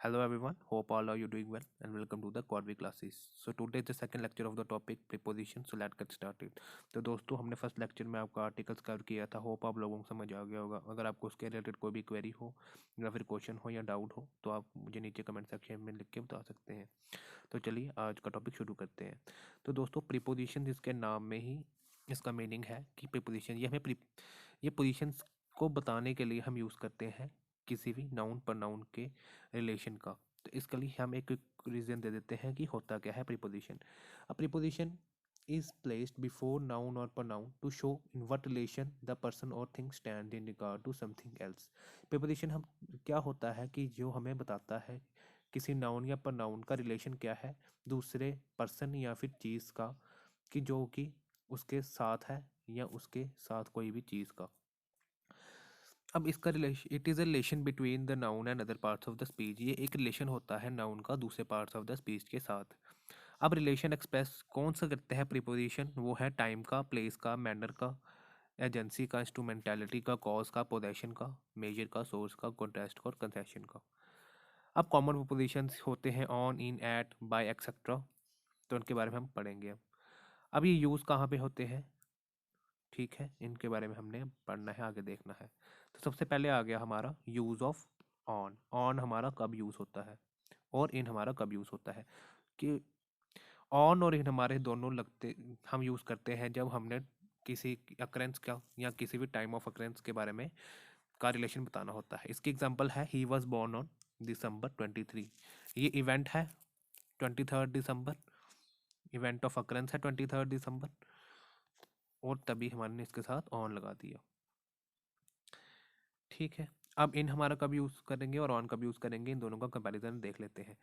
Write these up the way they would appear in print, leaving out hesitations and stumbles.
Hello everyone, hope all are you doing well and welcome to the Quadri classes. So today is the second lecture of the topic preposition. So let's get started. तो दोस्तों हमने first lecture में आपका articles cover किया था. Hope आप लोगों को समझ आ गया होगा. अगर आपको उसके रिलेटेड कोई भी क्वेरी हो या फिर क्वेश्चन हो या डाउट हो तो आप मुझे नीचे कमेंट सेक्शन में लिख के बता सकते हैं. तो चलिए आज का टॉपिक शुरू करते हैं. तो दोस्तों प्रीपोजिशन इसके नाम में ही इसका मीनिंग है कि प्रीपोजिशन ये पोजिशंस को बताने के लिए हम यूज़ करते हैं किसी भी नाउन प्रनाउन के रिलेशन का. तो इसके लिए हम एक रीज़न दे देते हैं कि होता क्या है preposition. A preposition is placed before noun और pronoun to show in what relation the person और thing stand in regard to something else. Preposition हम क्या होता है कि जो हमें बताता है किसी नाउन या pronoun का रिलेशन क्या है दूसरे पर्सन या फिर चीज़ का, कि जो कि उसके साथ है या उसके साथ कोई भी चीज़ का. अब इसका relation it is a relation between the noun and other parts of the speech. ये एक रिलेशन होता है नाउन का दूसरे पार्ट्स ऑफ द स्पीच के साथ. अब रिलेशन एक्सप्रेस कौन सा करते हैं प्रीपोजिशन? वो है टाइम का, प्लेस का, मैनर का, एजेंसी का, इंस्ट्रूमेंटेलिटी का, कॉज का, पोजेशन का, मेजर का, सोर्स का, कॉन्टेस्ट का और कंसेशन का. अब कॉमन प्रीपोजिशंस होते हैं on, in, at, by, etcetera. तो उनके बारे में हम पढ़ेंगे. अब ये यूज़ कहाँ पे होते हैं, ठीक है, इनके बारे में हमने पढ़ना है, आगे देखना है. तो सबसे पहले आ गया हमारा यूज़ ऑफ ऑन. ऑन हमारा कब यूज़ होता है और इन हमारा कब यूज़ होता है. कि ऑन और इन हमारे दोनों लगते हम यूज़ करते हैं जब हमने किसी अक्रेंस का या किसी भी टाइम ऑफ अक्रेंस के बारे में का रिलेशन बताना होता है. इसकी एग्जांपल है he was born on December 23. ये इवेंट है 23 दिसंबर, इवेंट ऑफ अक्रेंस है 23 दिसंबर, और तभी हमारे इसके साथ ऑन लगा दिया. ठीक है. अब इन हमारा कब यूज़ करेंगे और ऑन कब यूज़ करेंगे, इन दोनों का कंपैरिजन देख लेते हैं.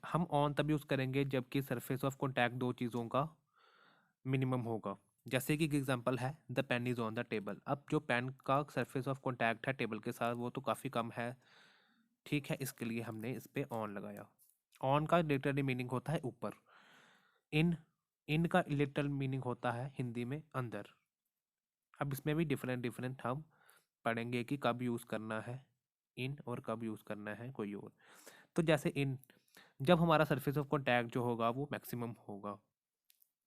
हम ऑन तब यूज़ करेंगे जबकि सरफेस ऑफ कॉन्टैक्ट दो चीज़ों का मिनिमम होगा. जैसे कि एग्जांपल है the pen is on the table. अब जो पेन का सरफेस ऑफ कॉन्टैक्ट है टेबल के साथ वो तो काफ़ी कम है. ठीक है, इसके लिए हमने इस पर ऑन लगाया. ऑन का लिटरली मीनिंग होता है ऊपर. इन इन का लिटरल मीनिंग होता है हिंदी में अंदर. अब इसमें भी डिफरेंट डिफरेंट हम पढ़ेंगे कि कब यूज़ करना है इन और कब यूज़ करना है कोई और. तो जैसे इन, जब हमारा सरफेस ऑफ कॉन्टैक्ट जो होगा वो मैक्सिमम होगा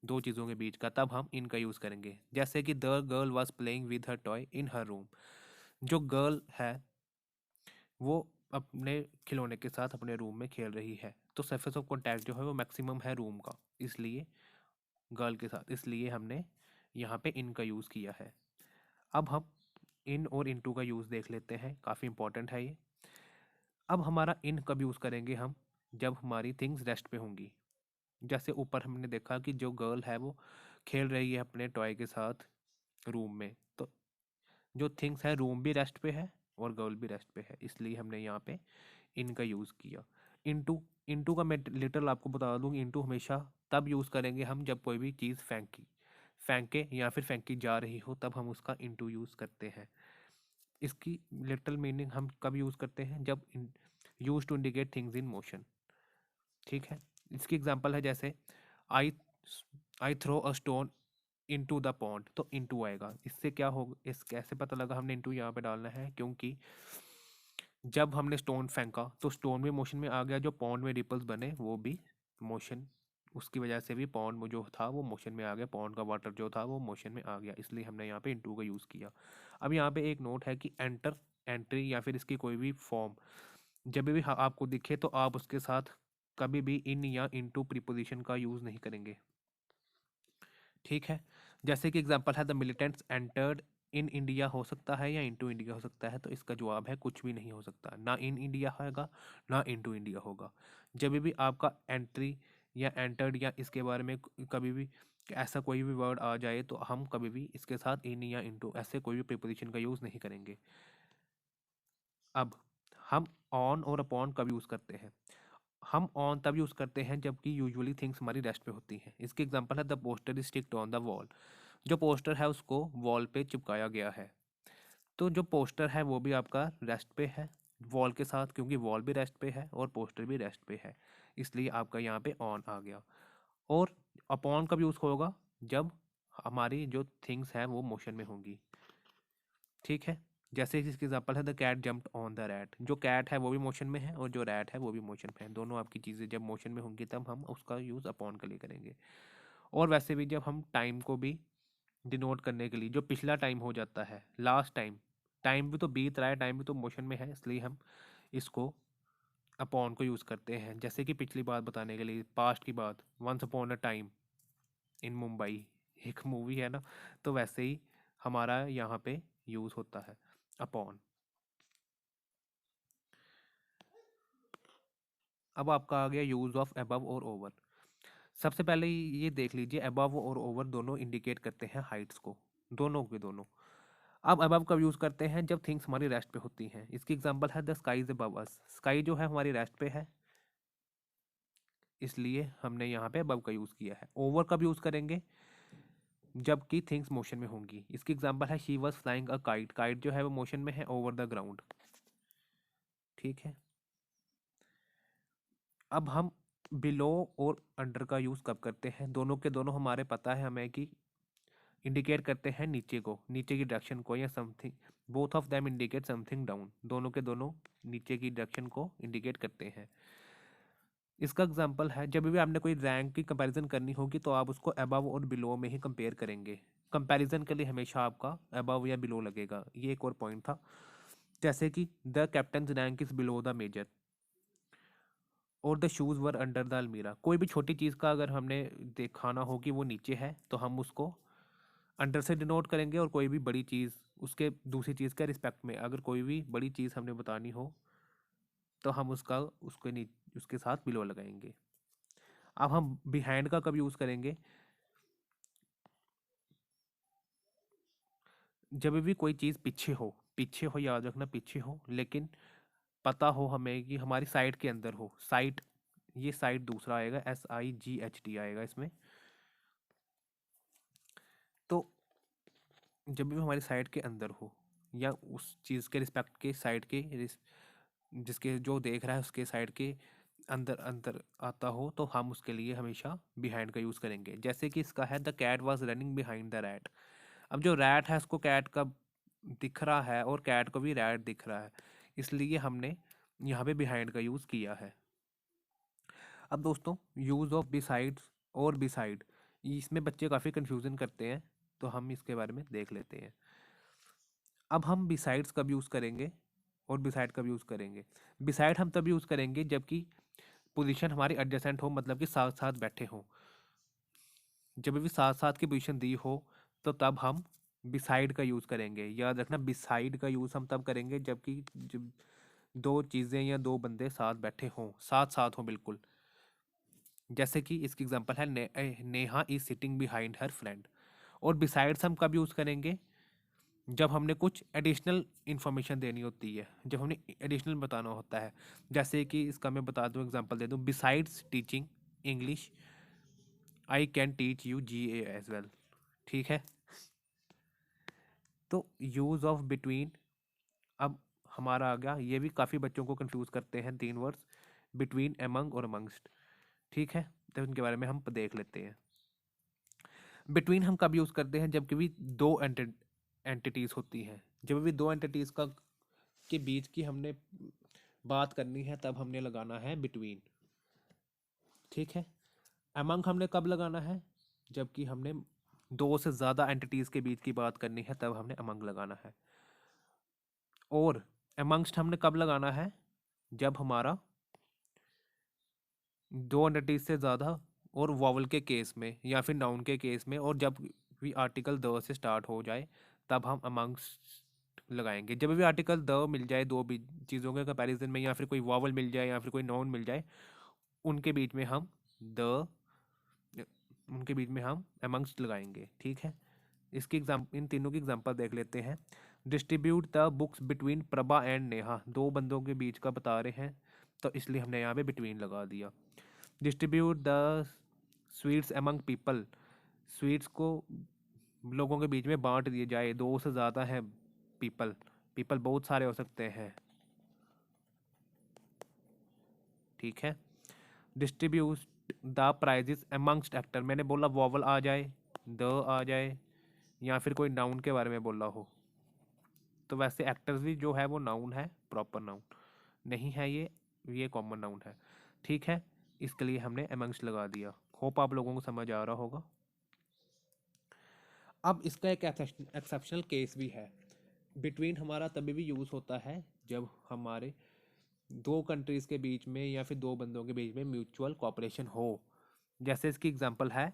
दो चीज़ों के बीच का, तब हम इन का यूज़ करेंगे. जैसे कि the girl was playing with her toy in her room. जो गर्ल है वो अपने खिलौने के साथ अपने रूम में खेल रही है. तो सरफेस ऑफ कॉन्टैक्ट जो है वो मैक्सिमम है रूम का, इसलिए गर्ल के साथ, इसलिए हमने यहाँ पे इन का यूज़ किया है. अब हम इन और इनटू का यूज़ देख लेते हैं, काफ़ी इंपॉर्टेंट है ये. अब हमारा इन कब यूज़ करेंगे हम, जब हमारी थिंग्स रेस्ट पे होंगी. जैसे ऊपर हमने देखा कि जो गर्ल है वो खेल रही है अपने टॉय के साथ रूम में, तो जो थिंग्स है रूम भी रेस्ट पे है और गर्ल भी रेस्ट पे है, इसलिए हमने यहाँ पे इन का यूज़ किया. इनटू इनटू का मैं लिटरल आपको बता दूँ, इनटू हमेशा तब यूज़ करेंगे हम जब कोई भी चीज़ फेंके या फिर फेंकी जा रही हो, तब हम उसका इनटू यूज़ करते हैं. इसकी लिटरल मीनिंग हम कब यूज़ करते हैं, जब use to indicate things in motion. ठीक है. इसकी एग्जांपल है जैसे I I throw a stone into the pond. तो इनटू आएगा. इससे क्या होगा, इस कैसे पता लगा हमने इनटू यहाँ पे डालना है, क्योंकि जब हमने स्टोन फेंका तो स्टोन भी मोशन में आ गया, जो पॉन्ड में रिपल्स बने वो भी मोशन, उसकी वजह से भी पॉन्ड जो था वो मोशन में आ गया, पॉन्ड का वाटर जो था वो मोशन में आ गया, इसलिए हमने यहाँ पे इनटू का यूज़ किया. अब यहाँ पे एक नोट है कि एंटर, एंट्री या फिर इसकी कोई भी फॉर्म जब भी आपको दिखे तो आप उसके साथ कभी भी इन या इनटू प्रीपोजिशन का यूज़ नहीं करेंगे. ठीक है. जैसे कि एग्जांपल है the militants entered in India, हो सकता है या इनटू इंडिया हो सकता है. तो इसका जवाब है कुछ भी नहीं हो सकता, ना इन इंडिया होगा ना इनटू इंडिया होगा. जब भी आपका एंट्री या एंटर्ड या इसके बारे में कभी भी ऐसा कोई भी वर्ड आ जाए तो हम कभी भी इसके साथ इन या इनटू ऐसे कोई भी प्रीपोजिशन का यूज़ नहीं करेंगे. अब हम ऑन और अपॉन कब यूज़ करते हैं. हम ऑन तब यूज़ करते हैं जबकि यूजुअली थिंग्स हमारी रेस्ट पे होती हैं. इसकी एग्जांपल है the poster is sticked on the wall. जो पोस्टर है उसको वॉल पे चिपकाया गया है. तो जो पोस्टर है वो भी आपका रेस्ट पे है वॉल के साथ, क्योंकि वॉल भी रेस्ट पे है और पोस्टर भी रेस्ट पे है, इसलिए आपका यहाँ पे ऑन आ गया. और अपॉन कब यूज़ होगा, जब हमारी जो थिंग्स हैं वो मोशन में होंगी. ठीक है. जैसे इसकी एग्जांपल है the cat jumped on the rat. जो कैट है वो भी मोशन में है और जो रैट है वो भी मोशन में है। दोनों आपकी चीज़ें जब मोशन में होंगी तब हम उसका यूज़ अपॉन के लिए करेंगे। और वैसे भी जब हम टाइम को भी डिनोट करने के लिए, जो पिछला टाइम हो जाता है, लास्ट टाइम, टाइम भी तो बीत रहा है, टाइम भी तो मोशन में है, इसलिए हम इसको अपॉन को यूज़ करते हैं। जैसे कि पिछली बात बताने के लिए, पास्ट की बात, once upon a time in Mumbai, एक मूवी है ना, तो वैसे ही हमारा यहाँ पे यूज़ होता है अपॉन। अब आपका आ गया यूज़ ऑफ अबव और ओवर। सबसे पहले ये देख लीजिए, अबव और ओवर दोनों इंडिकेट करते हैं हाइट्स को, दोनों के दोनों। अब अबव कब यूज़ करते हैं? जब थिंग्स हमारी रेस्ट पे होती हैं। इसकी एग्जांपल है the sky is above us. Sky जो है हमारी रेस्ट पे है, इसलिए हमने यहाँ पे अबव का यूज़ किया है। ओवर कब यूज़ करेंगे? जबकि थिंग्स मोशन में होंगी। इसकी एग्जांपल है she was flying a kite. Kite जो है वो मोशन में है ओवर द ग्राउंड। ठीक है। अब हम बिलो और अंडर का यूज़ कब करते हैं? दोनों के दोनों हमारे पता है हमें कि इंडिकेट करते हैं नीचे को, नीचे की डायरेक्शन को, या something. Both of them indicate something down. दोनों के दोनों नीचे की डायरेक्शन को इंडिकेट करते हैं। इसका एग्जांपल है, जब भी आपने कोई रैंक की कंपैरिजन करनी होगी तो आप उसको अबव और बिलो में ही कंपेयर करेंगे। कंपैरिजन के लिए हमेशा आपका अबव या बिलो लगेगा। ये एक और पॉइंट था। जैसे कि the captain rank is below the major और the shoes were under the almirah. कोई भी छोटी चीज़ का अगर हमने दिखाना हो कि वो नीचे है तो हम उसको अंडर से डिनोट करेंगे, और कोई भी बड़ी चीज़ उसके दूसरी चीज़ के रिस्पेक्ट में अगर कोई भी बड़ी चीज़ हमने बतानी हो तो हम उसके साथ बिलो लगाएंगे। अब हम बिहाइंड का कब यूज़ करेंगे? जब भी कोई चीज़ पीछे हो, पीछे हो, याद रखना पीछे हो, लेकिन पता हो हमें कि हमारी साइड के अंदर हो। साइड, ये साइड दूसरा आएगा, SIGHT आएगा इसमें। तो जब भी हमारी साइड के अंदर हो या उस चीज़ के रिस्पेक्ट के साइड के जिसके जो देख रहा है उसके साइड के अंदर अंदर आता हो तो हम उसके लिए हमेशा बिहाइंड का यूज़ करेंगे। जैसे कि इसका है the cat was running behind the rat. अब जो रैट है उसको कैट का दिख रहा है और कैट को भी रैट दिख रहा है, इसलिए हमने यहाँ पे बिहाइंड का यूज़ किया है। अब दोस्तों, यूज़ ऑफ बिसाइड्स और बिसाइड, इसमें बच्चे काफ़ी कन्फ्यूज़न करते हैं, तो हम इसके बारे में देख लेते हैं। अब हम बिसाइड्स कब यूज़ करेंगे और बिसाइड कब यूज़ करेंगे? बिसाइड हम तब यूज़ करेंगे जबकि पोजीशन हमारी एडजेसेंट हो, मतलब कि साथ साथ बैठे हों। जब भी साथ साथ की पोजीशन दी हो तो तब हम बिसाइड का यूज़ करेंगे। याद रखना, बिसाइड का यूज़ हम तब करेंगे जबकि जब दो चीज़ें या दो बंदे साथ बैठे हों, साथ साथ हों बिल्कुल। जैसे कि इसकी एग्जांपल है Neha is sitting behind her friend. और बिसाइड्स हम कब यूज़ करेंगे? जब हमने कुछ एडिशनल इन्फॉर्मेशन देनी होती है, जब हमने एडिशनल बताना होता है। जैसे कि इसका मैं बता दूं, एग्जांपल दे दूं, besides teaching English I can teach you GA as well. ठीक है। तो यूज़ ऑफ बिटवीन अब हमारा आ गया। ये भी काफ़ी बच्चों को कंफ्यूज करते हैं, 3 वर्ड्स, बिटवीन, अमंग और अमंगस्ट। ठीक है, तो इनके बारे में हम देख लेते हैं। बिटवीन हम कब यूज़ करते हैं? जबकि भी दो एंटिटीज़ होती हैं। जब भी दो एंटिटीज़ का के बीच की हमने बात करनी है तब हमने लगाना है बिटवीन। ठीक है। अमंग हमने कब लगाना है? जबकि हमने दो से ज़्यादा एंटिटीज़ के बीच की बात करनी है तब हमने अमंग लगाना है। और अमंगस्ट हमने कब लगाना है? जब हमारा दो एंटिटीज से ज़्यादा और वॉवल के केस में या फिर नाउन के केस में, और जब भी आर्टिकल द से स्टार्ट हो जाए तब हम अमंगस्ट लगाएंगे। जब भी आर्टिकल द मिल जाए दो चीज़ों के कंपैरिजन में, या फिर कोई वॉवल मिल जाए या फिर कोई नाउन मिल जाए, उनके बीच में हम द उनके बीच में हम अमंगस्ट लगाएंगे। ठीक है। इसकी इन तीनों की एग्जांपल देख लेते हैं। Distribute the books between Prabha and Neha. दो बंदों के बीच का बता रहे हैं तो इसलिए हमने यहाँ पे बिटवीन लगा दिया। Distribute the sweets among people. Sweets को लोगों के बीच में बांट दिए जाए। दो से ज़्यादा है पीपल, पीपल बहुत सारे हो सकते हैं। ठीक है। Distribute the prizes amongst actor. मैंने बोला वॉवल आ जाए, द आ जाए, या फिर कोई नाउन के बारे में बोला हो। तो वैसे एक्टर्स भी जो है वो नाउन है, प्रॉपर नाउन नहीं है, ये कॉमन नाउन है। ठीक है, इसके लिए हमने अमंग्स लगा दिया। होप आप लोगों को समझ आ रहा होगा। अब इसका एक एक्सेप्शनल केस भी है। बिटवीन हमारा तभी भी यूज़ होता है जब हमारे दो कंट्रीज़ के बीच में या फिर दो बंदों के बीच में म्यूचुअल कॉपरेशन हो। जैसे इसकी एग्जांपल है,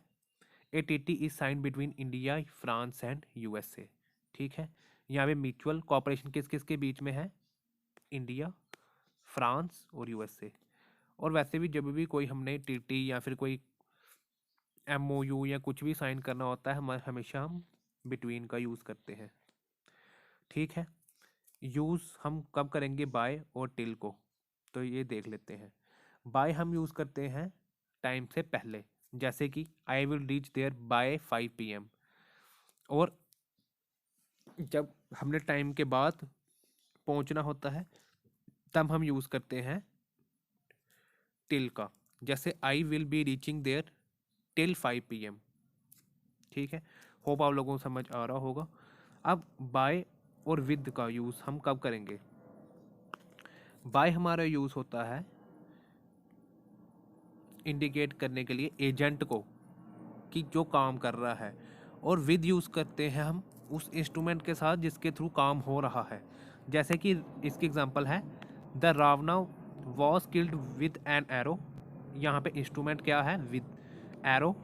A T is sine between India, France and USA. ठीक है, यहाँ पे म्यूचुअल कॉपरेशन किस किस के बीच में है? इंडिया, फ्रांस और यूएसए। और वैसे भी जब भी कोई हमने टीटी या फिर कोई एमओयू या कुछ भी साइन करना होता है, हम हमेशा हम बिटवीन का यूज़ करते हैं। ठीक है, यूज़ हम कब करेंगे बाय और टिल को, तो ये देख लेते हैं। बाय हम यूज़ करते हैं टाइम से पहले, जैसे कि I will reach there by 5 PM। और जब हमने टाइम के बाद पहुंचना होता है तब हम यूज़ करते हैं टिल का, जैसे I will be reaching there till 5 PM। ठीक है, होप आप लोगों को समझ आ रहा होगा। अब बाय और विद का यूज़ हम कब करेंगे? बाय हमारा यूज़ होता है इंडिकेट करने के लिए एजेंट को कि जो काम कर रहा है, और विद यूज़ करते हैं हम उस इंस्ट्रूमेंट के साथ जिसके थ्रू काम हो रहा है। जैसे कि इसकी एग्जांपल है, the Ravana was killed with an arrow. यहाँ पे इंस्ट्रूमेंट क्या है? विद एरो,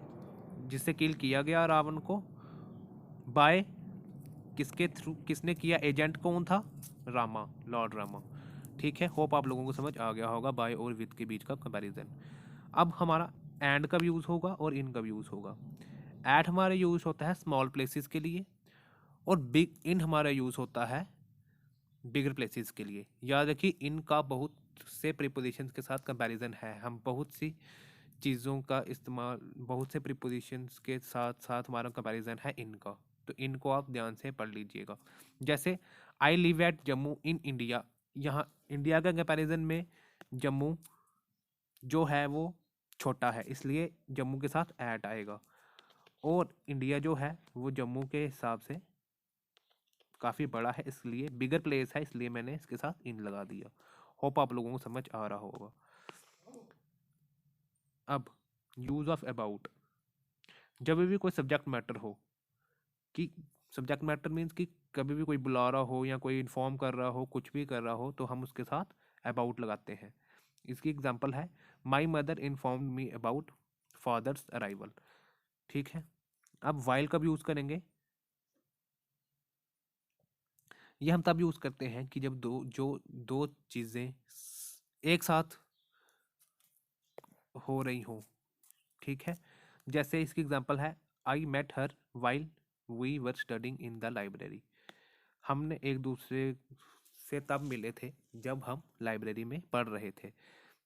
जिससे किल किया गया रावण को। बाय किसके थ्रू, किसने किया? एजेंट कौन था? रामा, लॉर्ड रामा। ठीक है, होप आप लोगों को समझ आ गया होगा बाय और विद के बीच का कंपैरिजन। अब हमारा एंड का यूज़ होगा और इन का यूज़ होगा। एट हमारा यूज़ होता है स्मॉल प्लेसेस के लिए, और बिग इन हमारा यूज़ होता है बिगर प्लेसेस के लिए। याद रखिए, इनका बहुत से प्रीपोजिशंस के साथ कंपैरिजन है। हम बहुत सी चीज़ों का इस्तेमाल, बहुत से प्रीपोजिशंस के साथ साथ हमारा कंपैरिजन है इनका, तो इनको आप ध्यान से पढ़ लीजिएगा। जैसे I live at Jammu in India, यहाँ इंडिया का कंपैरिजन में जम्मू जो है वो छोटा है, इसलिए जम्मू के साथ ऐट आएगा। और इंडिया जो है वो जम्मू के हिसाब से काफ़ी बड़ा है, इसलिए बिगर प्लेस है, इसलिए मैंने इसके साथ इन लगा दिया। होप आप लोगों को समझ आ रहा होगा। अब यूज़ ऑफ अबाउट, जब भी कोई सब्जेक्ट मैटर हो, कि सब्जेक्ट मैटर मीन्स कि कभी भी कोई बुला रहा हो या कोई इन्फॉर्म कर रहा हो, कुछ भी कर रहा हो, तो हम उसके साथ अबाउट लगाते हैं। इसकी एग्जांपल है, my mother inform me about father's arrival. ठीक है, अब वाइल कब यूज़ करेंगे? ये हम तब यूज़ करते हैं कि जब दो चीज़ें एक साथ हो रही हो। ठीक है, जैसे इसकी एग्जांपल है, I met her while we were studying in the library. हमने एक दूसरे से तब मिले थे जब हम लाइब्रेरी में पढ़ रहे थे।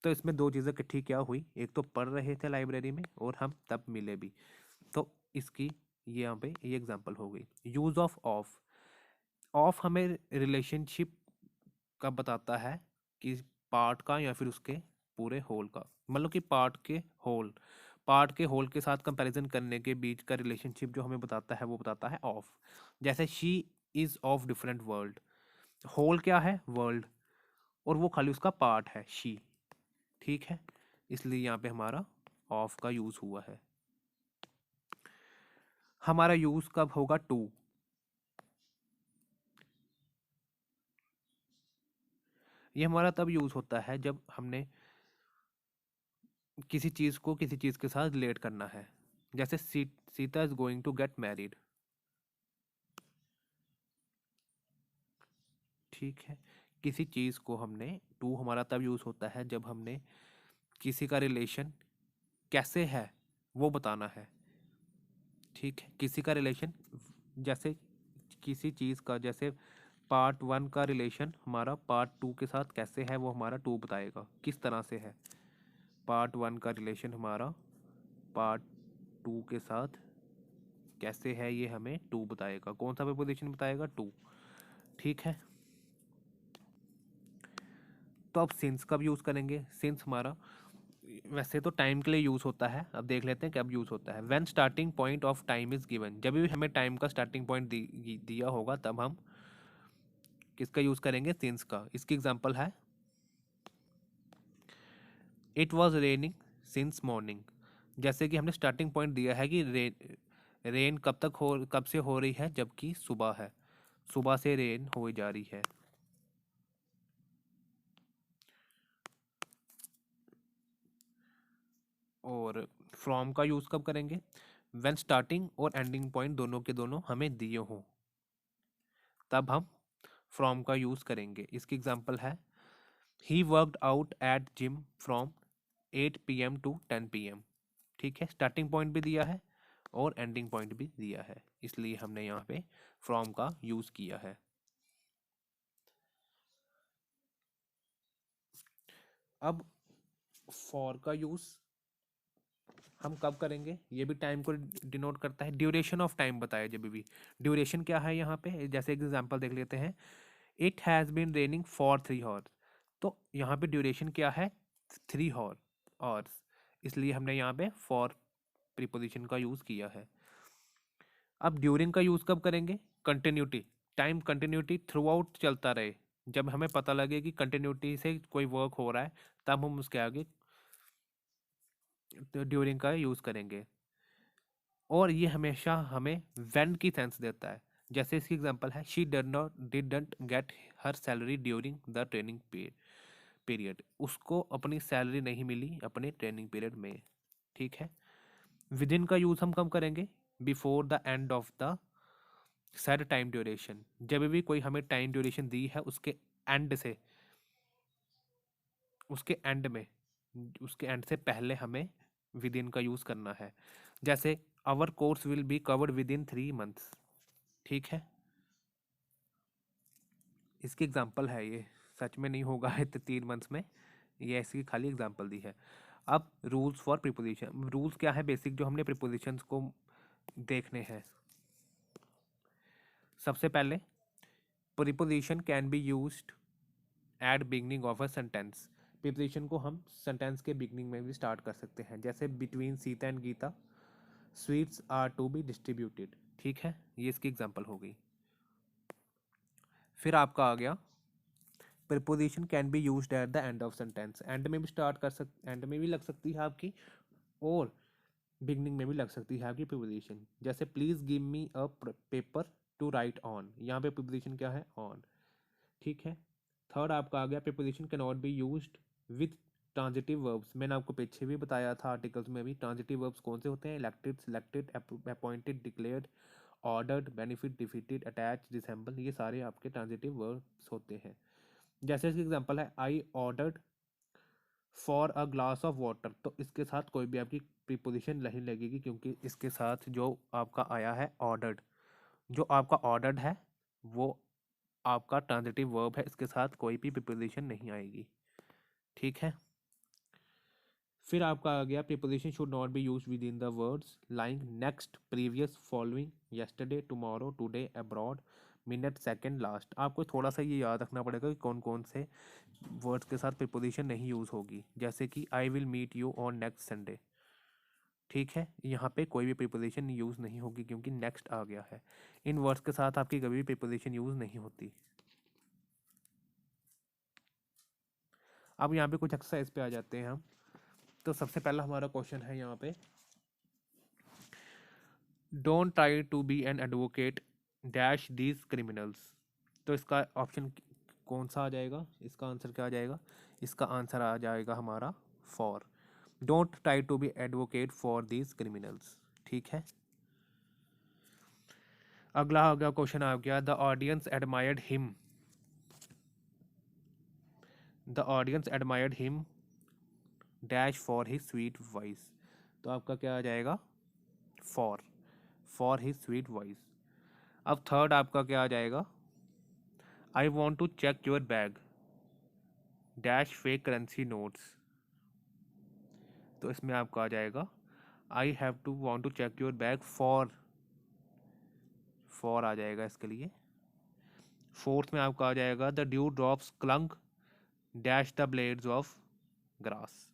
तो इसमें दो चीज़ें इकट्ठी क्या हुई? एक तो पढ़ रहे थे लाइब्रेरी में, और हम तब मिले भी। तो इसकी ये यहाँ पे ये एग्जांपल हो गई। यूज़ ऑफ ऑफ हमें रिलेशनशिप का बताता है, कि पार्ट का या फिर उसके पूरे होल का, मतलब कि पार्ट के होल के साथ कंपैरिजन करने के बीच का रिलेशनशिप जो हमें बताता है वो बताता है ऑफ। जैसे she is of different world, whole क्या है? वर्ल्ड, और वो खाली उसका पार्ट है शी। ठीक है, इसलिए यहाँ पे हमारा ऑफ का यूज़ हुआ है। हमारा यूज़ कब होगा? टू। ये हमारा तब यूज़ होता है जब हमने किसी चीज़ को किसी चीज़ के साथ रिलेट करना है। जैसे Sita is going to get married. ठीक है, किसी चीज़ को हमने, टू हमारा तब यूज़ होता है जब हमने किसी का रिलेशन कैसे है वो बताना है। ठीक है, किसी का रिलेशन, जैसे किसी चीज़ का, जैसे पार्ट वन का रिलेशन हमारा पार्ट टू के साथ कैसे है वो हमारा टू बताएगा, किस तरह से है। पार्ट वन का रिलेशन हमारा पार्ट टू के साथ कैसे है ये हमें टू बताएगा। कौन सा प्रीपोजिशन बताएगा? टू। ठीक है, तो अब सिंस कब यूज़ करेंगे? सिंस हमारा वैसे तो टाइम के लिए यूज़ होता है, अब देख लेते हैं कब यूज़ होता है। When starting point of time is given, जब भी हमें टाइम का स्टार्टिंग पॉइंट दिया होगा तब हम किसका यूज़ करेंगे? सिंस का। इसकी एग्जांपल है it was raining since morning. जैसे कि हमने स्टार्टिंग पॉइंट दिया है कि रेन कब से हो रही है, जबकि सुबह है, सुबह से रेन हो जा रही है। और फ्रॉम का यूज़ कब करेंगे? व्हेन स्टार्टिंग और एंडिंग पॉइंट दोनों के दोनों हमें दिए हों, तब हम फ्रॉम का यूज़ करेंगे। इसकी एग्जांपल है he worked out at gym from 8 PM to 10 PM। ठीक है, स्टार्टिंग पॉइंट भी दिया है और एंडिंग पॉइंट भी दिया है, इसलिए हमने यहाँ पे फ्रॉम का यूज़ किया है। अब फॉर का यूज़ हम कब करेंगे? ये भी टाइम को डिनोट करता है। ड्यूरेशन ऑफ टाइम बताया जब भी। ड्यूरेशन क्या है यहाँ पे? जैसे एक एग्जांपल देख लेते हैं, it has been raining for 3 hours. तो यहाँ पे ड्यूरेशन क्या है? 3 आवर्स, इसलिए हमने यहाँ पे फॉर प्रीपोजिशन का यूज़ किया है। अब ड्यूरिंग का यूज़ कब करेंगे? Continuity, time continuity through out चलता रहे, जब हमें पता लगे कि कंटिन्यूटी से कोई वर्क हो रहा है, तब हम उसके आगे ड्यूरिंग का यूज़ करेंगे। और ये हमेशा हमें व्हेन की सेंस देता है। जैसे इसकी एग्जांपल है she didn't get her salary during the training period. उसको अपनी सैलरी नहीं मिली अपने ट्रेनिंग पीरियड में। ठीक है। विद इन का यूज़ हम कब करेंगे? Before the end of the set time duration. जब भी कोई हमें टाइम ड्यूरेशन दी है, एंड से उसके एंड में उसके एंड से पहले हमें विद इन का यूज़ करना है। जैसे our course will be covered within 3 months. ठीक है, इसकी एग्जांपल है ये, सच में नहीं होगा है तो 3 मंथ्स में, ये ऐसी खाली एग्जांपल दी है। अब रूल्स फॉर प्रीपोजिशन। रूल्स क्या है बेसिक जो हमने प्रीपोजिशंस को देखने हैं। सबसे पहले preposition can be used eight beginning of a sentence. Preposition को हम सेंटेंस के बिगनिंग में भी स्टार्ट कर सकते हैं। जैसे between Sita and Gita sweets are to be distributed. ठीक है, ये इसकी एग्जांपल हो गई। फिर आपका आ गया preposition can be used at the end of sentence. And में भी एंड में भी लग सकती है आपकी, और बिगनिंग में भी लग सकती है आपकी प्रीपोजिशन। जैसे please give me a paper two right on, यहाँ पे प्रीपोजिशन क्या है? ऑन। ठीक है। थर्ड आपका आ गया preposition can not be used with transitive verbs. मैंने आपको पीछे भी बताया था आर्टिकल्स में भी, ट्रांजिटिव वर्ब्स कौन से होते हैं? Elected, selected, appointed, declared, ordered, benefit, defeated, attach, disassemble, ये सारे आपके ट्रांजिटिव वर्ब्स होते हैं। जैसे इसकी एग्जांपल है I ordered for a glass of water. तो इसके साथ कोई भी आपकी प्रीपोजिशन नहीं लगेगी, क्योंकि इसके साथ जो आपका आया है ऑर्डर्ड, जो आपका ऑर्डर्ड है वो आपका ट्रांजिटिव वर्ब है, इसके साथ कोई भी प्रीपोजिशन नहीं आएगी। ठीक है। फिर आपका आ गया preposition should not be used with in the words like next, previous, following, yesterday, tomorrow, today, abroad, minute, second, last. आपको थोड़ा सा ये याद रखना पड़ेगा कि कौन कौन से वर्ड्स के साथ प्रीपोजिशन नहीं यूज़ होगी। जैसे कि I will meet you on next Sunday. ठीक है, यहाँ पे कोई भी प्रीपोजिशन यूज़ नहीं होगी क्योंकि नेक्स्ट आ गया है। इन वर्ड्स के साथ आपकी कभी भी प्रीपोजिशन यूज़ नहीं होती। अब यहाँ पे कुछ एक्सरसाइज पे आ जाते हैं हम। तो सबसे पहला हमारा क्वेश्चन है यहाँ पे, don't try to be an advocate dash these criminals. तो इसका ऑप्शन कौन सा आ जाएगा? इसका आंसर क्या आ जाएगा? इसका आंसर आ जाएगा हमारा for. Don't try to be advocate for these criminals. ठीक है। अगला आ गया क्वेश्चन आ गया, the audience admired him. The audience admired him dash for his sweet voice. तो आपका क्या आ जाएगा? For his sweet voice. अब थर्ड आपका क्या आ जाएगा? I want to check your bag dash fake currency notes. तो इसमें आपका आ जाएगा I have to want to check your bag for आ जाएगा इसके लिए। फोर्थ में आपका आ जाएगा the dew drops clung dash the blades of grass.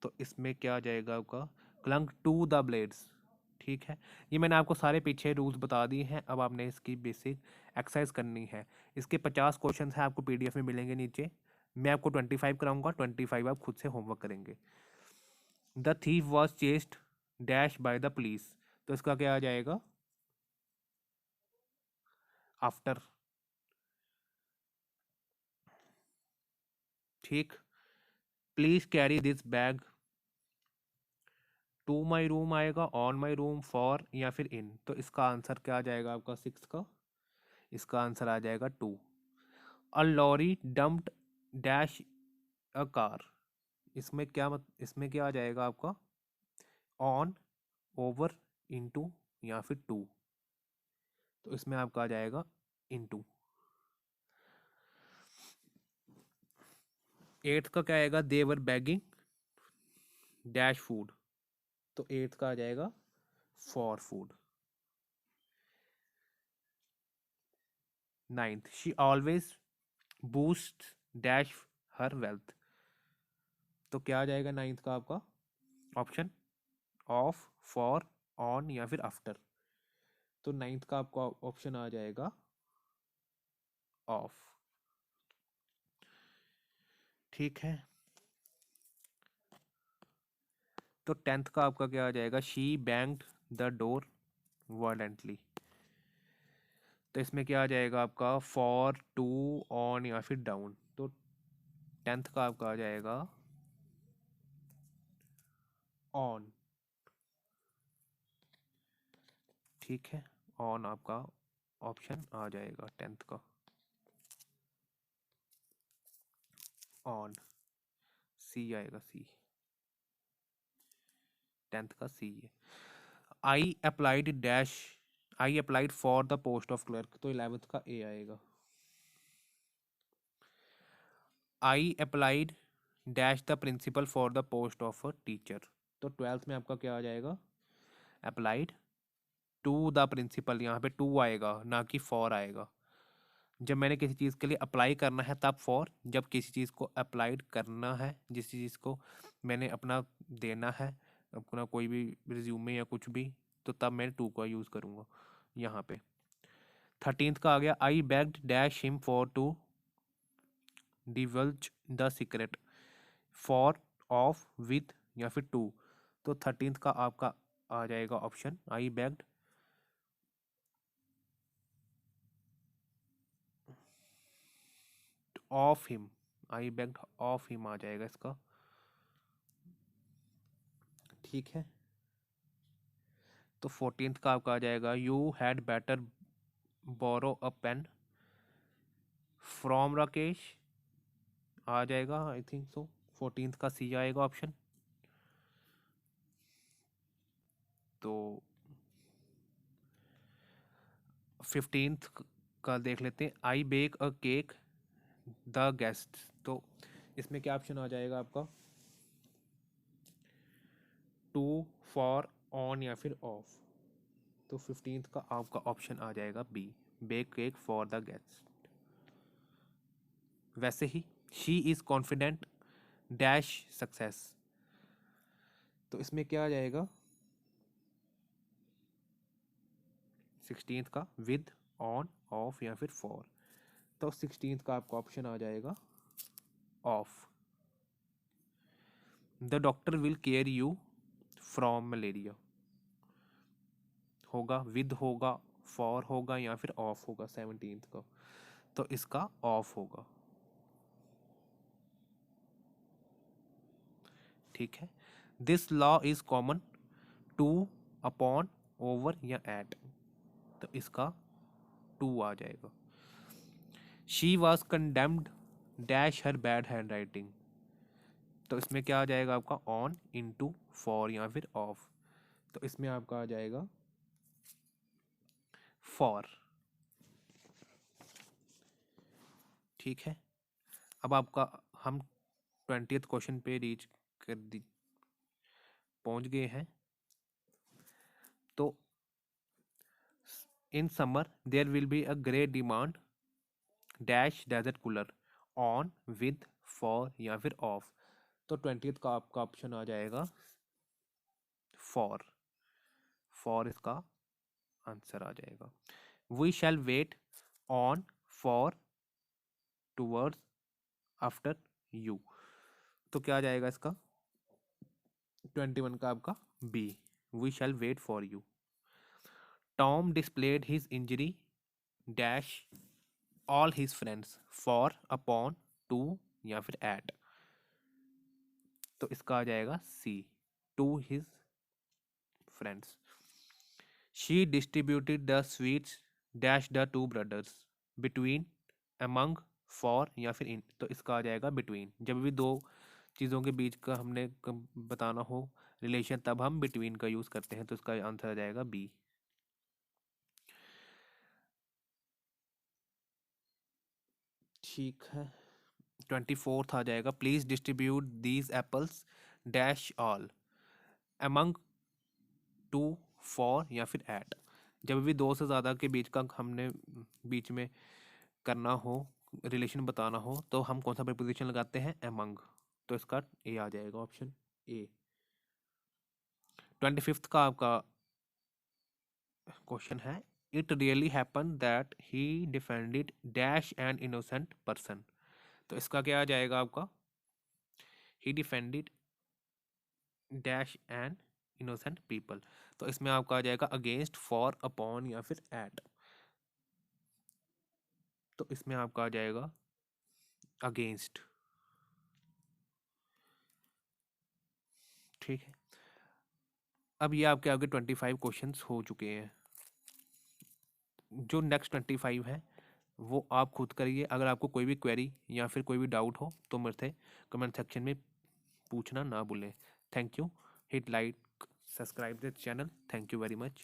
तो इसमें क्या आ जाएगा आपका? Clung to the blades. ठीक है, ये मैंने आपको सारे पीछे रूल्स बता दिए हैं। अब आपने इसकी बेसिक एक्सरसाइज करनी है। इसके 50 क्वेश्चन हैं, आपको पीडीएफ में मिलेंगे नीचे। मैं आपको 25 कराऊंगा, 25 आप खुद से होमवर्क करेंगे। The thief was chased dash by the police, तो इसका क्या आ जाएगा? आफ्टर। ठीक। Please carry this bag to my room आएगा, ऑन माई रूम, फॉर या फिर इन। तो इसका आंसर क्या आ जाएगा आपका 6 का? इसका आंसर आ जाएगा 2। A lorry dumped dash a car, इसमें क्या आ जाएगा आपका? ऑन, ओवर, इनटू या फिर टू। तो इसमें आपका आ जाएगा इनटू। 8 का क्या आएगा? दे वर बैगिंग डैश फूड, तो 8 का आ जाएगा for food. 9th she always boost dash her wealth, तो क्या आ जाएगा 9th का आपका ऑप्शन? ऑफ, फॉर, ऑन या फिर आफ्टर। तो 9th का आपका ऑप्शन आ जाएगा ऑफ। ठीक है, तो 10th का आपका क्या आ जाएगा? She banged the door violently, तो इसमें क्या आ जाएगा आपका? फॉर, टू, ऑन या फिर डाउन। तो 10th का आपका आ जाएगा ऑन। ठीक है, ऑन आपका ऑप्शन आ जाएगा 10th का, ऑन। सी आएगा, सी। 10th का सी है। I applied dash, I applied for the post of clerk, तो 11th का ए आएगा। I applied dash the principal for the post of a teacher, तो 12th में आपका क्या आ जाएगा? अप्लाइड टू द प्रिंसिपल, यहाँ पे टू आएगा ना कि फॉर आएगा। जब मैंने किसी चीज़ के लिए अप्लाई करना है तब फॉर, जब किसी चीज़ को अप्लाइड करना है, जिस चीज़ को मैंने अपना देना है, अपना कोई भी रिज्यूमे या कुछ भी, तो तब मैं टू का यूज़ करूँगा यहाँ पे। 13th का आ गया I begged dash him for to divulge the secret, for, of, with या फिर टू। तो 13th का आपका आ जाएगा option I begged of him, I begged of him आ जाएगा इसका। ठीक है, तो 14th का आपका आ जाएगा you had better borrow a pen from Rakesh, आ जाएगा आई थिंक सो। 14th का सी आएगा ऑप्शन। तो 15th का देख लेते हैं, I bake a cake the guest, तो इसमें क्या ऑप्शन आ जाएगा आपका? टू, फॉर, ऑन या फिर ऑफ। तो 15th का आपका ऑप्शन आ जाएगा B, bake cake for the guest. वैसे ही she is confident dash success, तो इसमें क्या आ जाएगा? 16th का विद, ऑन, ऑफ या फिर फॉर। तो 16th का आपका ऑप्शन आ जाएगा of. The doctor will care you from malaria, होगा विद, होगा फॉर, होगा या फिर ऑफ होगा 17th का। तो इसका ऑफ होगा। ठीक है, this law is common to, upon, over या एट, तो इसका टू आ जाएगा। She was condemned dash her bad handwriting, तो इसमें क्या आ जाएगा आपका? ऑन, इनटू, फॉर या फिर ऑफ। तो इसमें आपका आ जाएगा फॉर। ठीक है, अब आपका हम 20th क्वेश्चन पे रीच कर दी पहुंच गए हैं। तो in summer there will be a great demand dash desert cooler, on, with, for या फिर ऑफ। तो 20th का आपका ऑप्शन आ जाएगा फॉर। फॉर इसका आंसर आ जाएगा। We shall wait on for towards after you, तो क्या आ जाएगा इसका 21 का आपका B, we shall wait for you. Tom displayed his injury dash all his friends for upon to या फिर एट, तो इसका आ जाएगा C, to his friends. She distributed the sweets dash the two brothers between among for या फिर इन, तो इसका आ जाएगा बिटवीन। जब भी दो चीज़ों के बीच का हमने बताना हो रिलेशन तब हम बिटवीन का यूज़ करते हैं, तो इसका आंसर आ जाएगा बी। ठीक है, 24th आ जाएगा। Please distribute these apples dash all among to for या फिर एट, जब भी दो से ज़्यादा के बीच का हमने बीच में करना हो रिलेशन बताना हो तो हम कौन सा प्रीपोजिशन लगाते हैं अमंग, तो इसका ए आ जाएगा ऑप्शन ए। 25th का आपका क्वेश्चन है it really happen that he defended dash an innocent person, तो इसका क्या आ जाएगा आपका he defended dash an innocent people, तो इसमें आपका आ जाएगा अगेंस्ट फॉर अपॉन या फिर एट, तो इसमें आपका आ जाएगा अगेंस्ट। ठीक है, अब ये आपके आगे 25 क्वेश्चंस हो चुके हैं। जो नेक्स्ट 25 है वो आप खुद करिए। अगर आपको कोई भी क्वेरी या फिर कोई भी डाउट हो तो मेरे से कमेंट सेक्शन में पूछना ना भूलें। Thank you, hit like subscribe this channel, thank you very much.